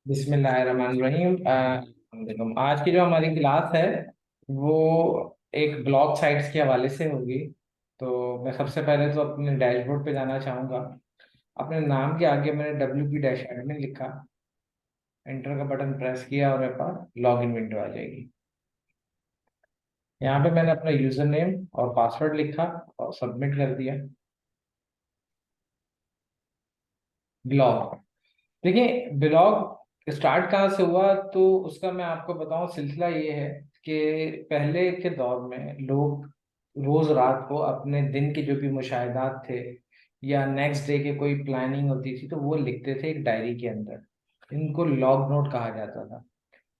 बिस्मिल्लाहिर्रहमानिर्रहीम। देखो, आज की जो हमारी क्लास है वो एक ब्लॉग साइट्स के हवाले से होगी। तो मैं सबसे पहले तो अपने डैशबोर्ड पे जाना चाहूँगा। अपने नाम के आगे मैंने WP-admin लिखा, एंटर का बटन प्रेस किया और मेरे पास लॉग इन विंडो आ जाएगी। यहाँ पे मैंने अपना यूजर नेम और पासवर्ड लिखा और सबमिट कर दिया। ब्लॉग, देखिए ब्लॉग स्टार्ट कहाँ से हुआ तो उसका मैं आपको बताऊं। सिलसिला ये है कि पहले के दौर में लोग रोज रात को अपने दिन के जो भी मुशाहिदात थे या नेक्स्ट डे के कोई प्लानिंग होती थी तो वो लिखते थे एक डायरी के अंदर। इनको लॉग नोट कहा जाता था।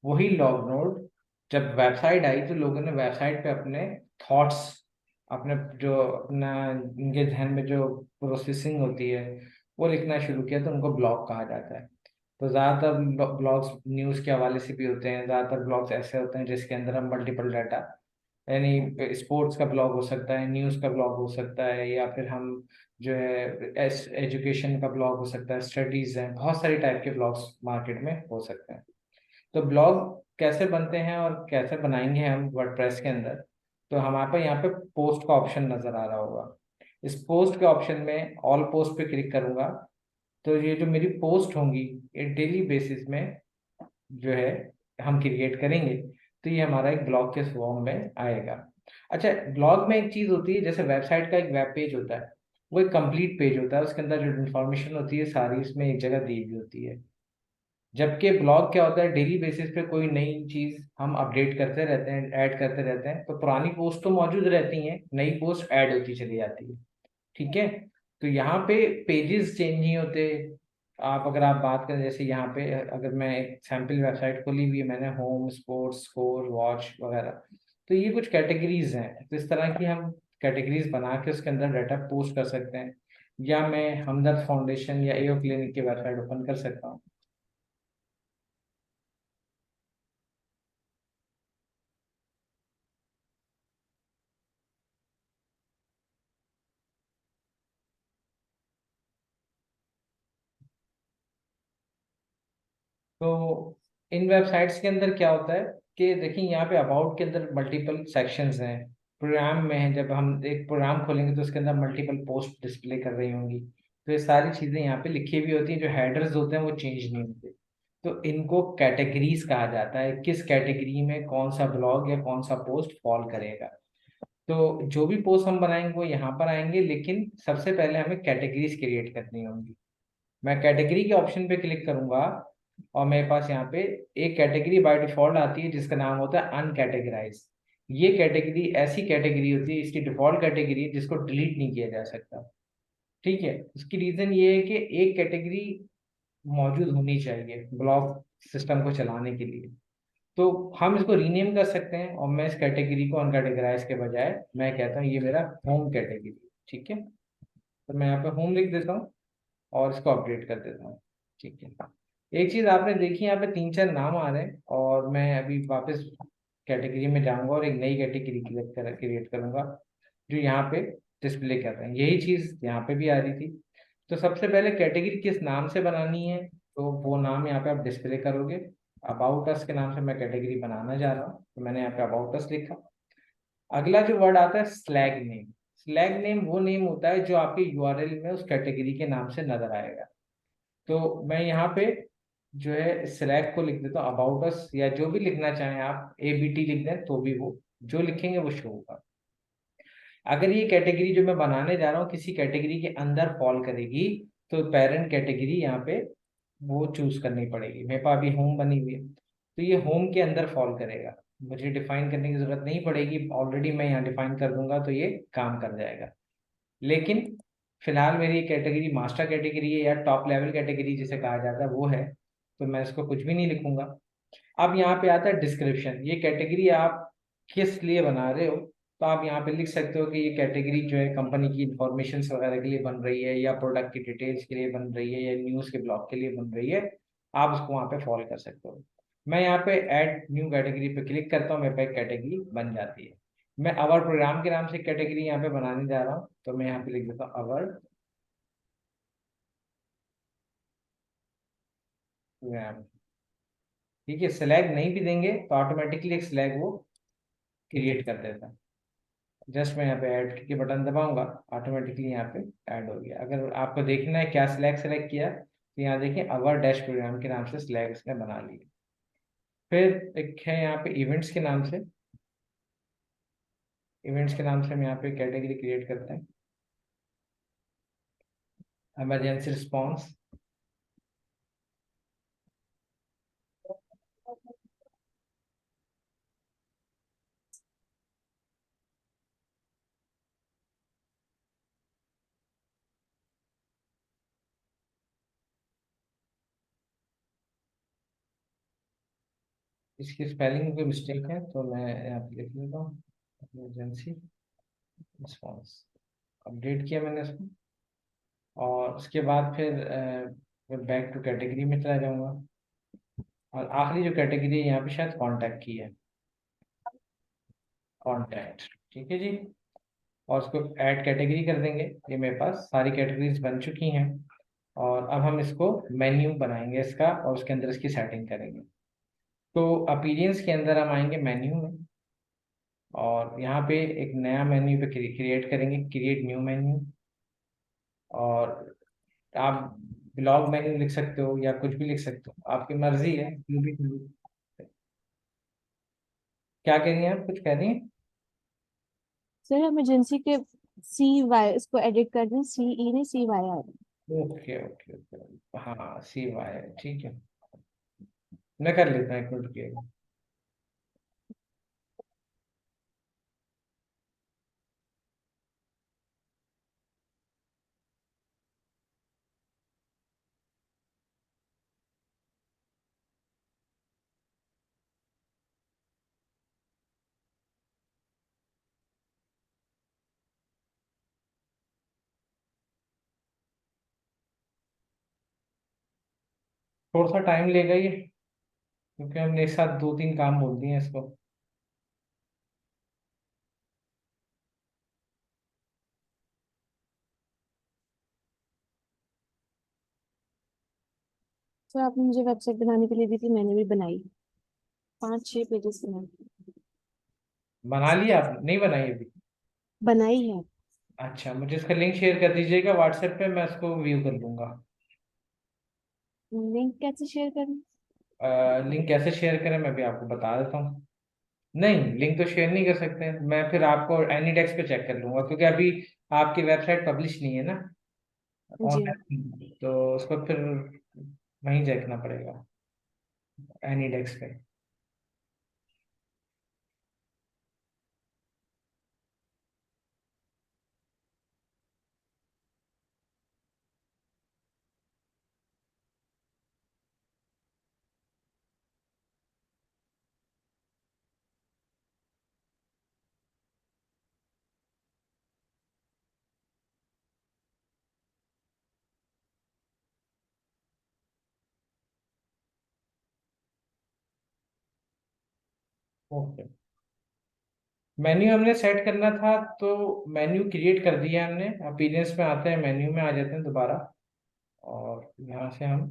वही लॉग नोट जब वेबसाइट आई तो लोगों ने वेबसाइट पे अपने थॉट्स, अपने जो अपना इनके जहन में जो प्रोसेसिंग होती है वो लिखना शुरू किया, तो उनको ब्लॉग कहा जाता है। तो ज़्यादातर ब्लॉग्स न्यूज़ के हवाले से भी होते हैं, ज़्यादातर ब्लॉग्स ऐसे होते हैं जिसके अंदर हम मल्टीपल डाटा, यानी स्पोर्ट्स का ब्लॉग हो सकता है, न्यूज़ का ब्लॉग हो सकता है, या फिर हम जो है एजुकेशन का ब्लॉग हो सकता है, स्टडीज़ हैं, बहुत सारी टाइप के ब्लॉग्स मार्केट में हो सकते हैं। तो ब्लॉग कैसे बनते हैं और कैसे बनाएंगे हम वर्डप्रेस के अंदर, तो हमारे पास यहाँ पे पोस्ट का ऑप्शन नज़र आ रहा होगा। इस पोस्ट के ऑप्शन में ऑल पोस्ट पे क्लिक करूंगा तो ये जो मेरी पोस्ट होंगी ये डेली बेसिस में जो है हम क्रिएट करेंगे, तो ये हमारा एक ब्लॉग के फॉर्म में आएगा। अच्छा, ब्लॉग में एक चीज होती है, जैसे वेबसाइट का एक वेब पेज होता है, वो एक कंप्लीट पेज होता है, उसके अंदर जो इन्फॉर्मेशन होती है सारी उसमें एक जगह दी हुई होती है। जबकि ब्लॉग क्या होता है, डेली बेसिस पे कोई नई चीज हम अपडेट करते रहते हैं, ऐड करते रहते हैं, तो पुरानी पोस्ट तो मौजूद रहती हैं, नई पोस्ट ऐड होती चली जाती है। ठीक है। तो यहाँ पे पेजेस चेंज नहीं होते। अगर आप बात करें, जैसे यहाँ पे अगर मैं एक सैम्पल वेबसाइट खोली हुई है मैंने, होम, स्पोर्ट्स, स्कोर, वॉच वगैरह, तो ये कुछ कैटेगरीज हैं, तो इस तरह की हम कैटेगरीज बना के उसके अंदर डाटा पोस्ट कर सकते हैं। या मैं हमदर्द फाउंडेशन या एओ क्लिनिक की वेबसाइट ओपन कर सकता हूँ। तो इन वेबसाइट्स के अंदर क्या होता है कि देखिए, यहाँ पे अबाउट के अंदर मल्टीपल सेक्शंस हैं। प्रोग्राम में है, जब हम एक प्रोग्राम खोलेंगे तो उसके अंदर मल्टीपल पोस्ट डिस्प्ले कर रही होंगी, तो ये सारी चीजें यहाँ पे लिखी हुई होती हैं। जो हेडर्स होते हैं वो चेंज नहीं होते। तो इनको कैटेगरीज कहा जाता है, किस कैटेगरी में कौन सा ब्लॉग या कौन सा पोस्ट फॉल करेगा। तो जो भी पोस्ट हम बनाएंगे वो यहाँ पर आएंगे, लेकिन सबसे पहले हमें कैटेगरीज क्रिएट करनी होंगी। मैं कैटेगरी के ऑप्शन पे क्लिक करूंगा और मेरे पास यहाँ पे एक कैटेगरी बाय डिफॉल्ट आती है जिसका नाम होता है अनकैटेगराइज। ये कैटेगरी ऐसी कैटेगरी होती है, इसकी डिफॉल्ट कैटेगरी है जिसको डिलीट नहीं किया जा सकता। ठीक है। उसकी रीजन ये है कि एक कैटेगरी मौजूद होनी चाहिए ब्लॉक सिस्टम को चलाने के लिए। तो हम इसको रीनेम कर सकते हैं, और मैं इस कैटेगरी को अनकैटेगराइज के बजाय मैं कहता हूँ ये मेरा होम कैटेगरी। ठीक है। तो मैं यहाँ पे होम लिख देता हूँ और इसको अपडेट कर देता हूँ। ठीक है। एक चीज आपने देखी, यहाँ पे तीन चार नाम आ रहे हैं, और मैं अभी वापस कैटेगरी में जाऊंगा और एक नई कैटेगरी क्रिएट करूंगा जो यहाँ पे डिस्प्ले कर रहे हैं। यही चीज यहाँ पे भी आ रही थी। तो सबसे पहले कैटेगरी किस नाम से बनानी है, तो वो नाम यहाँ पे आप डिस्प्ले करोगे। अबाउट अस के नाम से मैं कैटेगरी बनाना जा रहा हूँ, तो मैंने यहाँ पे अबाउट अस लिखा। अगला जो वर्ड आता है स्लैग नेम। स्लैग नेम वो नेम होता है जो आपके यूआरएल में उस कैटेगरी के नाम से नजर आएगा। तो मैं यहाँ पे जो है स्लैग को लिख देता हूँ अबाउट अस, या जो भी लिखना चाहें आप, ABT लिख दें तो भी वो जो लिखेंगे वो शो होगा। अगर ये कैटेगरी जो मैं बनाने जा रहा हूँ किसी कैटेगरी के अंदर फॉल करेगी, तो पेरेंट कैटेगरी यहाँ पे वो चूज करनी पड़ेगी। मेरे पास अभी होम बनी हुई है, तो ये होम के अंदर फॉल करेगा। मुझे डिफाइन करने की जरूरत नहीं पड़ेगी, ऑलरेडी मैं यहाँ डिफाइन कर दूंगा तो ये काम कर जाएगा। लेकिन फिलहाल मेरी कैटेगरी मास्टर कैटेगरी है या टॉप लेवल कैटेगरी जिसे कहा जाता है वो है, तो मैं इसको कुछ भी नहीं लिखूंगा। अब यहाँ पे आता है डिस्क्रिप्शन। ये कैटेगरी आप किस लिए बना रहे हो, तो आप यहाँ पे लिख सकते हो कि ये कैटेगरी जो है कंपनी की इंफॉर्मेशन वगैरह के लिए बन रही है, या प्रोडक्ट की डिटेल्स के लिए बन रही है, या न्यूज़ के ब्लॉग के लिए बन रही है। आप उसको वहाँ पे फॉलो कर सकते हो। मैं यहाँ पे ऐड न्यू कैटेगरी पे क्लिक करता हूँ, मेरे पे कैटेगरी बन जाती है। मैं अवर प्रोग्राम के नाम से कैटेगरी यहाँ पे बनाने जा रहा हूँ, तो मैं यहाँ पे लिख देता हूँ अवर प्रोग्राम। ठीक है, स्लैग नहीं भी देंगे तो ऑटोमेटिकली एक स्लैग वो क्रिएट कर देता है। जस्ट मैं यहाँ पे ऐड के बटन दबाऊंगा, ऑटोमेटिकली यहाँ पे ऐड हो गया। अगर आपको देखना है क्या स्लैग सेलेक्ट किया, तो यहाँ देखिए अवर डैश प्रोग्राम के नाम से स्लैग इसने बना लिया। फिर एक है यहाँ पे इवेंट्स के नाम से, इवेंट्स के नाम से हम यहाँ पे कैटेगरी क्रिएट करते हैं, इमरजेंसी रिस्पॉन्स। इसकी स्पेलिंग में कोई मिस्टेक है तो मैं यहाँ पे लिख लेता हूँ, इमरजेंसी रिस्पॉन्स। अपडेट किया मैंने इसको, और उसके बाद फिर बैक टू कैटेगरी में चला जाऊंगा, और आखिरी जो कैटेगरी है यहाँ पे शायद कॉन्टैक्ट की है, कॉन्टैक्ट। ठीक है जी, और उसको ऐड कैटेगरी कर देंगे। ये मेरे पास सारी कैटेगरीज बन चुकी हैं, और अब हम इसको मेन्यू बनाएंगे इसका, और उसके अंदर इसकी सेटिंग करेंगे। तो अपीरियंस के अंदर हम आएंगे मेन्यू में, और यहाँ पे एक नया मेन्यू पे क्रिएट करेंगे, क्रिएट न्यू मेन्यू। और आप ब्लॉग मेन्यू लिख सकते हो या कुछ भी लिख सकते हो, आपकी मर्जी है, जो भी। क्या कह रही हैं आप, कुछ कह रही हैं? सर इमरजेंसी के सी वाई इसको एडिट कर दें, सी ई नहीं सी वाई आ ओके ओके ओके, हाँ सी वाई, ठीक है, मैं कर लेता हूँ, एक मिनट के। थोड़ा सा टाइम लेगा ये, क्योंकि हमने एक साथ दो तीन काम बोल दिए हैं इसको। सर आपने मुझे वेबसाइट बनाने के लिए दी थी, मैंने भी बनाई, 5-6 पेजेस बनाए। बना लिया आपने, नहीं बनाई अभी? बनाई है। अच्छा, मुझे इसका लिंक शेयर कर दीजिएगा व्हाट्सएप पे, मैं इसको व्यू कर लूंगा। लिंक कैसे शेयर करूँ? लिंक कैसे शेयर करें मैं भी आपको बता देता हूँ। नहीं, लिंक तो शेयर नहीं कर सकते, मैं फिर आपको एनी डेस्क पे चेक कर लूंगा, क्योंकि अभी आपकी वेबसाइट पब्लिश नहीं है ना जी। ऑनलाइन, तो उसको फिर वहीं देखना पड़ेगा, एनी डेस्क पे। ओके, मेन्यू हमने सेट करना था, तो मेन्यू क्रिएट कर दिया हमने। अपीयरेंस में आते हैं, मेन्यू में आ जाते हैं दोबारा, और यहाँ से हम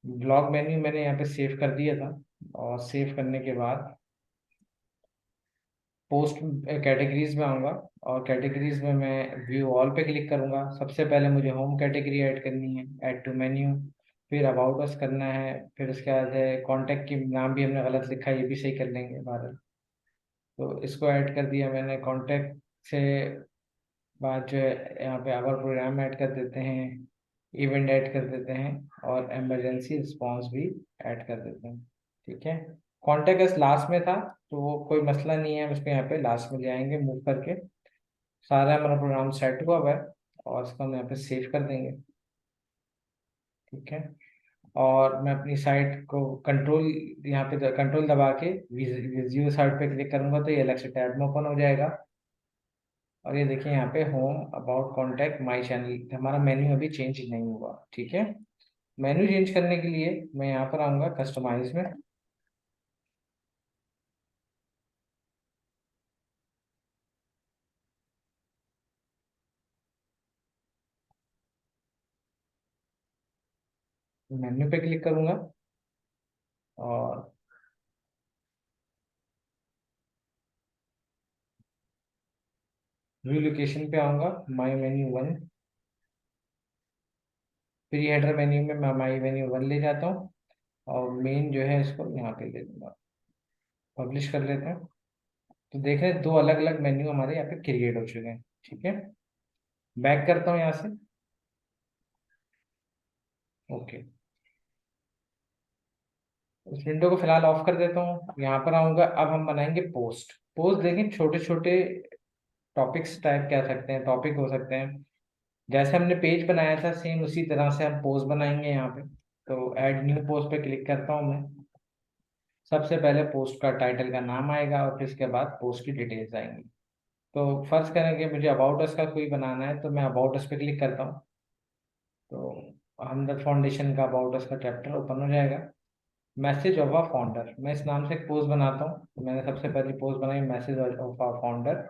ब्लॉग मेन्यू मैंने यहाँ पे सेव कर दिया था, और सेव करने के बाद पोस्ट कैटेगरीज में आऊँगा, और कैटेगरीज में मैं व्यू ऑल पे क्लिक करूँगा। सबसे पहले मुझे होम कैटेगरी ऐड करनी है, ऐड टू मेन्यू, फिर अबाउट अस करना है, फिर उसके बाद है कॉन्टैक्ट की नाम भी हमने गलत लिखा है, ये भी सही कर लेंगे बाद में। तो इसको ऐड कर दिया मैंने, कॉन्टैक्ट से बाद जो है यहाँ पे आवर प्रोग्राम ऐड कर देते हैं, इवेंट ऐड कर देते हैं, और इमरजेंसी रिस्पॉन्स भी ऐड कर देते हैं। ठीक है, कॉन्टेक्ट अस लास्ट में था, तो वो कोई मसला नहीं है, हम इसको यहाँ पे लास्ट में ले आएंगे मूव करके। सारा हमारा प्रोग्राम सेट हुआ हुआ है, और इसको हम यहाँ पे सेव कर देंगे। ठीक है, और मैं अपनी साइट को कंट्रोल, यहाँ पे कंट्रोल दबा के विजियो साइट पे क्लिक करूंगा, तो ये अलग से टैब में ओपन हो जाएगा। और ये देखिए यहाँ पे home, about, contact, my channel, हमारा मेन्यू अभी चेंज नहीं हुआ। ठीक है, मेन्यू चेंज करने के लिए मैं यहाँ पर आऊँगा कस्टमाइज में, मेन्यू पे क्लिक करूंगा, और व्यू लोकेशन पे आऊँगा, my menu one, pre header menu में मैं माई मेन्यू वन ले जाता हूँ, और मेन जो है इसको यहाँ पे ले लूँगा, पब्लिश कर लेते हैं। तो देख रहे हैं दो अलग अलग मेन्यू हमारे यहाँ पे क्रिएट हो चुके हैं। ठीक है, बैक करता हूँ यहाँ से। ओके, इस विंडो को फिलहाल ऑफ कर देता हूँ, यहाँ पर आऊँगा। अब हम बनाएंगे पोस्ट। पोस्ट देखें, छोटे छोटे टॉपिक्स टाइप कह सकते हैं, टॉपिक हो सकते हैं। जैसे हमने पेज बनाया था सेम उसी तरह से हम पोस्ट बनाएंगे यहाँ पे। तो ऐड न्यू पोस्ट पे क्लिक करता हूँ मैं। सबसे पहले पोस्ट का टाइटल का नाम आएगा और फिर इसके बाद पोस्ट की डिटेल्स आएंगी। तो फर्स्ट करेंगे, मुझे अबाउट अस का कोई बनाना है तो मैं अबाउट अस पे क्लिक करता हूँ। तो हमदर्द फाउंडेशन का अबाउट अस का चैप्टर ओपन हो जाएगा। मैसेज ऑफ अ फाउंडर, मैं इस नाम से एक पोस्ट बनाता हूँ। तो मैंने सबसे पहली पोस्ट बनाई message of a founder,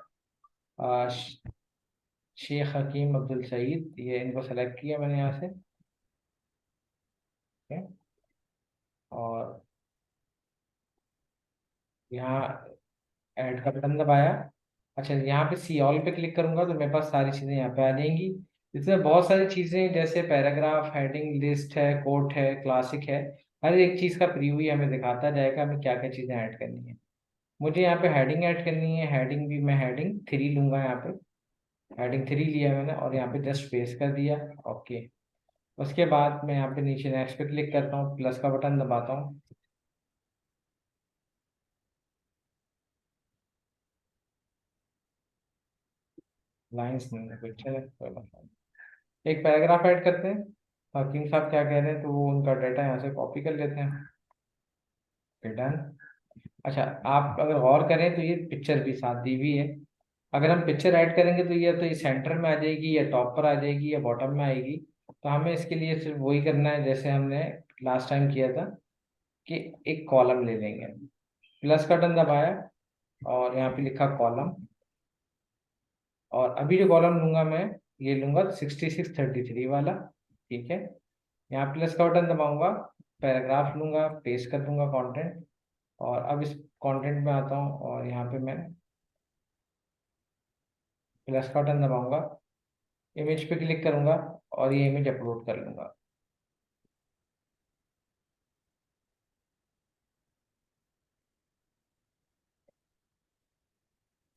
Sheikh Hakim Abdul Saeed, ये इनको सेलेक्ट किया मैंने यहाँ से। ठीक है? और यहाँ ऐड का बटन दबाया। अच्छा, यहाँ पे सी ऑल पे क्लिक करूंगा तो मेरे पास सारी चीज़ें यहाँ पे आ जाएंगी। इसमें बहुत सारी चीज़ें जैसे पैराग्राफ, हेडिंग, लिस्ट है, कोट है, क्लासिक है। हर एक चीज़ का प्रीव्यू हमें दिखाता जाएगा हमें क्या क्या चीज़ें ऐड करनी है। मुझे यहाँ पे हेडिंग ऐड करनी है, हेडिंग भी मैं हेडिंग 3 लूंगा यहाँ पे। हेडिंग 3 लिया मैंने और यहाँ पे जस्ट पेस्ट कर दिया। ओके, उसके बाद मैं यहाँ पे नीचे नेक्स्ट पे क्लिक करता हूँ, प्लस का बटन दबाता हूँ। लाइन्स नहीं है कुछ, चले कोई बात नहीं। एक पैराग्राफ ऐड करते हैं। हकीम साहब क्या कह रहे हैं तो वो उनका डाटा यहाँ से कॉपी कर लेते हैं। फिर डन। अच्छा, आप अगर गौर करें तो ये पिक्चर भी साथ दी हुई है। अगर हम पिक्चर ऐड करेंगे तो ये सेंटर में आ जाएगी, या टॉप पर आ जाएगी, या बॉटम में आएगी। तो हमें इसके लिए सिर्फ वही करना है जैसे हमने लास्ट टाइम किया था, कि एक कॉलम ले लेंगे। प्लस का बटन दबाया और यहाँ पे लिखा कॉलम। और अभी जो कॉलम लूंगा मैं, ये लूंगा 6633 वाला। ठीक है, यहाँ प्लस का बटन दबाऊंगा, पैराग्राफ लूंगा, पेस्ट कर दूंगा कंटेंट। और अब इस कंटेंट में आता हूँ और यहाँ पे मैं प्लस का बटन दबाऊंगा, इमेज पे क्लिक करूंगा और ये इमेज अपलोड कर लूंगा।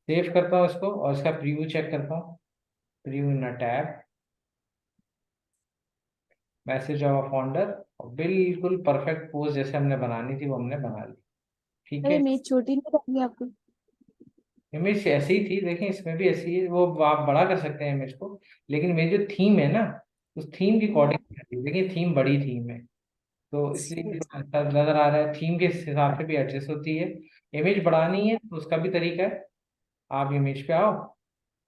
सेव करता हूँ इसको और इसका प्रीव्यू चेक करता हूँ। Preview in a tab, message of founder, और बिल्कुल परफेक्ट पोज जैसे हमने बनानी थी वो हमने बना ली। ठीक अरे है, मेरी छोटी नहीं लगी आपको? इमेज ऐसी ही थी, देखें इसमें भी ऐसी है, वो आप बड़ा कर सकते हैं इमेज को। लेकिन मेरी जो थीम है ना, उस थीम की हम्म, अकॉर्डिंग, देखिए थीम बड़ी थीम है, तो इसलिए ऐसा नजर आ रहा है। थीम के हिसाब से भी एडजस्ट होती है। इमेज बढ़ानी है तो उसका भी तरीका है। आप इमेज पे आओ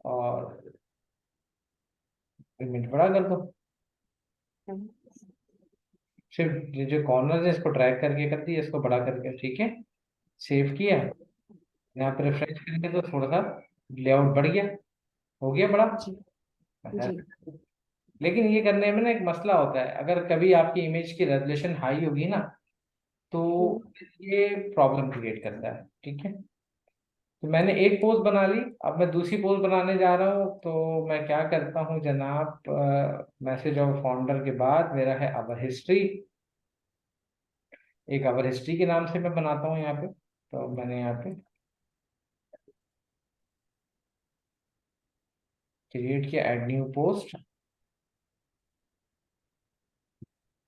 और इमेज बड़ा कर दो। सिर्फ ये जो कॉर्नर है इसको ड्रैग करके कर दिया, इसको बड़ा करके। ठीक है, सेव किया। यहाँ पे रिफ्रेश करेंगे तो थोड़ा सा लेआउट बढ़ गया, हो गया बड़ा। जी जी। लेकिन ये करने में ना एक मसला होता है, अगर कभी आपकी इमेज की रेजोल्यूशन हाई होगी ना, तो हम्म, ये प्रॉब्लम क्रिएट करता है। ठीक है, तो मैंने एक पोस्ट बना ली, अब मैं दूसरी पोस्ट बनाने जा रहा हूँ। तो मैं क्या करता हूँ जनाब, मैसेज ऑफ फाउंडर के बाद मेरा है अवर हिस्ट्री। एक अवर हिस्ट्री के नाम से मैं बनाता हूँ यहाँ पे। तो मैंने यहाँ पे क्रिएट किया, ऐड न्यू पोस्ट,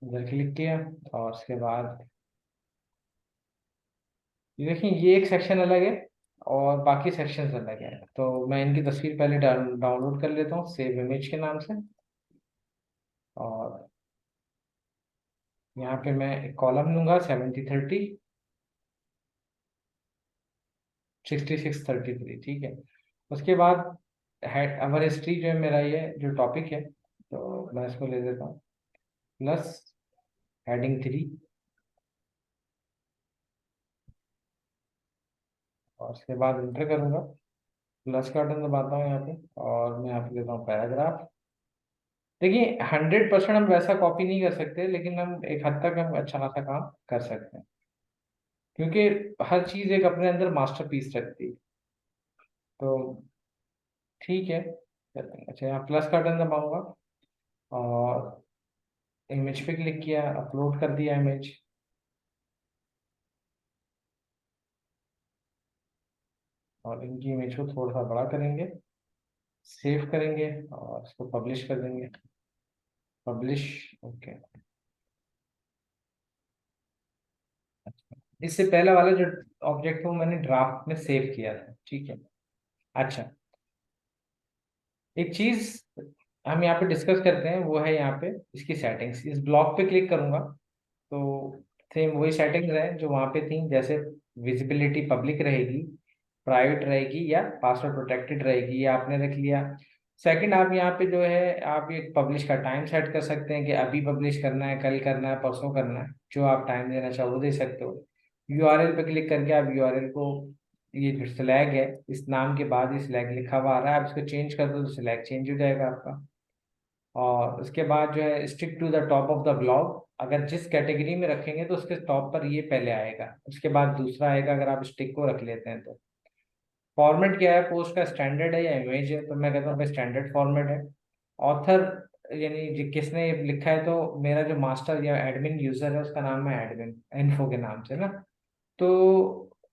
उधर क्लिक किया। और उसके बाद ये देखिए, ये एक सेक्शन अलग है और बाकी सेक्शंस अलग है। तो मैं इनकी तस्वीर पहले डाउनलोड कर लेता हूँ सेव इमेज के नाम से। और यहाँ पे मैं एक कॉलम लूंगा 7030, 6633। ठीक है, उसके बाद हेड अवर हिस्ट्री जो है मेरा, ये जो टॉपिक है, तो मैं इसको ले लेता हूँ, प्लस हेडिंग 3। और उसके बाद इंटर करूंगा, प्लस का बटन दबाता हूँ यहाँ पे और मैं यहाँ पे देता हूँ पैराग्राफ। देखिए 100% हम वैसा कॉपी नहीं कर सकते, लेकिन हम एक हद तक हम अच्छा खासा काम कर सकते हैं। क्योंकि हर चीज एक अपने अंदर मास्टरपीस रखती है। तो ठीक है, अच्छा यहाँ प्लस का बटन दबाऊंगा और इमेज पे क्लिक किया, अपलोड कर दिया इमेज। और इनकी इमेज को थोड़ा सा बड़ा करेंगे, सेव करेंगे और इसको पब्लिश कर देंगे। Publish, okay. इससे पहला वाला जो ऑब्जेक्ट है वो मैंने ड्राफ्ट में सेव किया था, ठीक है। अच्छा, एक चीज हम यहाँ पे डिस्कस करते हैं, वो है यहाँ पे इसकी सेटिंग्स। इस ब्लॉक पे क्लिक करूंगा तो सेम वही सेटिंग्स है जो वहाँ पे थी, जैसे विजिबिलिटी पब्लिक रहेगी, प्राइवेट रहेगी या पासवर्ड प्रोटेक्टेड रहेगी, ये आपने रख लिया। सेकंड, आप यहाँ पे जो है आप एक पब्लिश का टाइम सेट कर सकते हैं कि अभी पब्लिश करना है, कल करना है, परसों करना है, जो आप टाइम देना चाहो वो दे सकते हो। यूआरएल पे क्लिक करके आप यूआरएल को, ये जो स्लैग है इस नाम के बाद ही स्लैग लिखा हुआ आ रहा है, आप इसको चेंज कर दो तो स्लैग चेंज हो जाएगा आपका। और उसके बाद जो है stick to the top of the blog, अगर जिस कैटेगरी में रखेंगे तो उसके टॉप पर ये पहले आएगा, उसके बाद दूसरा आएगा अगर आप स्टिक को रख लेते हैं तो। फॉर्मेट क्या है पोस्ट का, स्टैंडर्ड है या इमेज है, तो मैं कहता हूँ भाई स्टैंडर्ड फॉर्मेट है। ऑथर यानी किसने ये लिखा है, तो मेरा जो मास्टर या एडमिन यूजर है उसका नाम है एडमिन इन्फो के नाम से ना। तो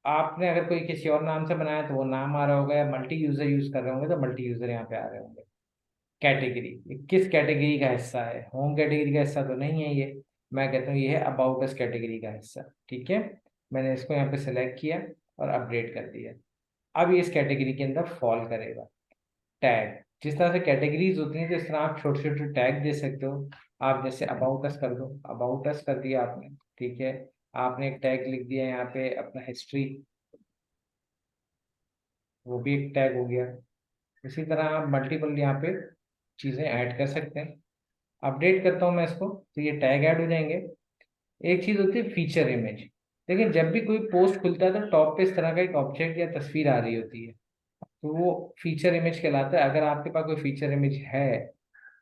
आपने अगर कोई किसी और नाम से बनाया तो वो नाम आ रहा होगा, या मल्टी यूजर यूज कर रहे होंगे तो मल्टी यूजर यहाँ पे आ रहे होंगे। कैटेगरी, किस कैटेगरी का हिस्सा है, होम कैटेगरी का हिस्सा तो नहीं है ये। मैं कहता हूँ ये है अबाउट अस कैटेगरी का हिस्सा, ठीक है। मैंने इसको यहाँ पे सेलेक्ट किया और अपडेट कर दिया। अब ये इस कैटेगरी के अंदर फॉल करेगा। टैग, जिस तरह से कैटेगरीज होती हैं तो इस तरह आप छोटे छोटे टैग दे सकते हो। आप जैसे अबाउट अस कर दो, अबाउट अस कर दिया आपने, ठीक है। आपने एक टैग लिख दिया यहाँ पे अपना हिस्ट्री, वो भी एक टैग हो गया। इसी तरह आप मल्टीपल यहाँ पे चीज़ें ऐड कर सकते हैं। अपडेट करता हूँ मैं इसको तो ये टैग ऐड हो जाएंगे। एक चीज़ होती है फीचर इमेज। लेकिन जब भी कोई पोस्ट खुलता है तो टॉप पे इस तरह का एक ऑब्जेक्ट या तस्वीर आ रही होती है, तो वो फीचर इमेज कहलाता है। अगर आपके पास कोई फीचर इमेज है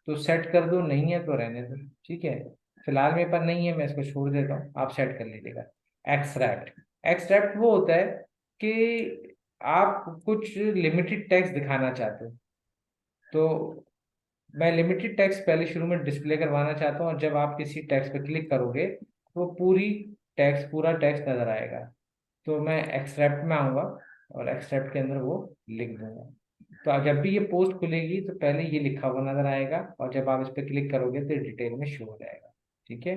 तो सेट कर दो, नहीं है तो रहने दो, ठीक है। फिलहाल मेरे पास नहीं है, मैं इसको छोड़ देता हूँ, आप सेट कर लीजिएगा। एक्सट्रैक्ट, एक्सट्रैक्ट वो होता है कि आप कुछ लिमिटेड टेक्स्ट दिखाना चाहते हो, तो मैं लिमिटेड टेक्स्ट पहले शुरू में डिस्प्ले करवाना चाहता हूँ, और जब आप किसी टेक्स्ट पर क्लिक करोगे तो पूरी टेक्स्ट पूरा टेक्स्ट नजर आएगा। तो मैं एक्सट्रैक्ट में आऊँगा और एक्सट्रैक्ट के अंदर वो लिख दूंगा। तो जब भी ये पोस्ट खुलेगी तो पहले ये लिखा हुआ नजर आएगा, और जब आप इस पर क्लिक करोगे तो डिटेल में शो हो जाएगा, ठीक है।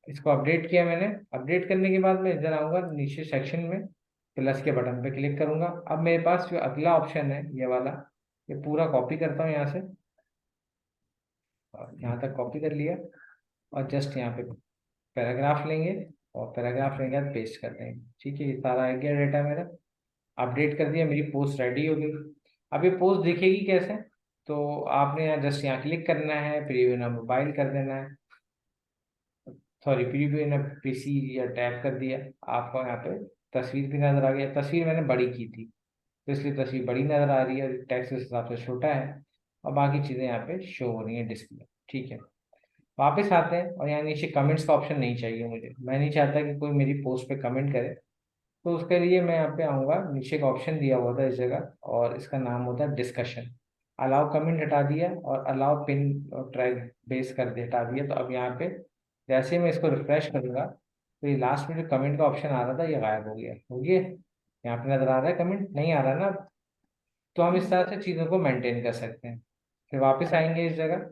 इसको अपडेट किया मैंने। अपडेट करने के बाद मैं इधर आऊंगा नीचे सेक्शन में, प्लस के बटन पे क्लिक करूंगा। अब मेरे पास जो अगला ऑप्शन है ये वाला, ये पूरा कॉपी करता हूँ यहाँ से, और यहाँ तक कॉपी कर लिया। और जस्ट यहाँ पे पैराग्राफ लेंगे, और पैराग्राफ लेंगे बाद पेस्ट कर देंगे, ठीक है। ये सारा आ गया डेटा मेरा, अपडेट कर दिया, मेरी पोस्ट रेडी हो गई। अब ये पोस्ट दिखेगी कैसे, तो आपने यहाँ जस्ट यहाँ क्लिक करना है, प्रीव्यू ना मोबाइल कर देना है, सॉरी प्रीव्यू ना पीसी या टैब कर दिया। आपको यहाँ पे तस्वीर भी नजर आ गई। तस्वीर मैंने बड़ी की थी तो इसलिए तस्वीर बड़ी नजर आ रही है, टेक्स्ट उस हिसाब से छोटा है, और बाकी चीज़ें यहाँ पे शो हो रही हैं डिस्प्ले, ठीक है। वापस आते हैं और यहाँ नीचे कमेंट्स का ऑप्शन नहीं चाहिए मुझे, मैं नहीं चाहता कि कोई मेरी पोस्ट पे कमेंट करे। तो उसके लिए मैं यहाँ पे आऊँगा, नीचे का ऑप्शन दिया हुआ था इस जगह, और इसका नाम होता है डिस्कशन। अलाउ कमेंट हटा दिया और अलाउ पिन और ट्रैक बेस कर दिया, हटा दिया। तो अब यहाँ पे जैसे ही मैं इसको रिफ्रेश करूंगा तो ये लास्ट में जो कमेंट का ऑप्शन आ रहा था ये गायब हो गया। हो गया, यहाँ पे नजर आ रहा है, कमेंट नहीं आ रहा ना। तो हम इस तरह से चीज़ों को मेंटेन कर सकते हैं। फिर वापस आएंगे इस जगह,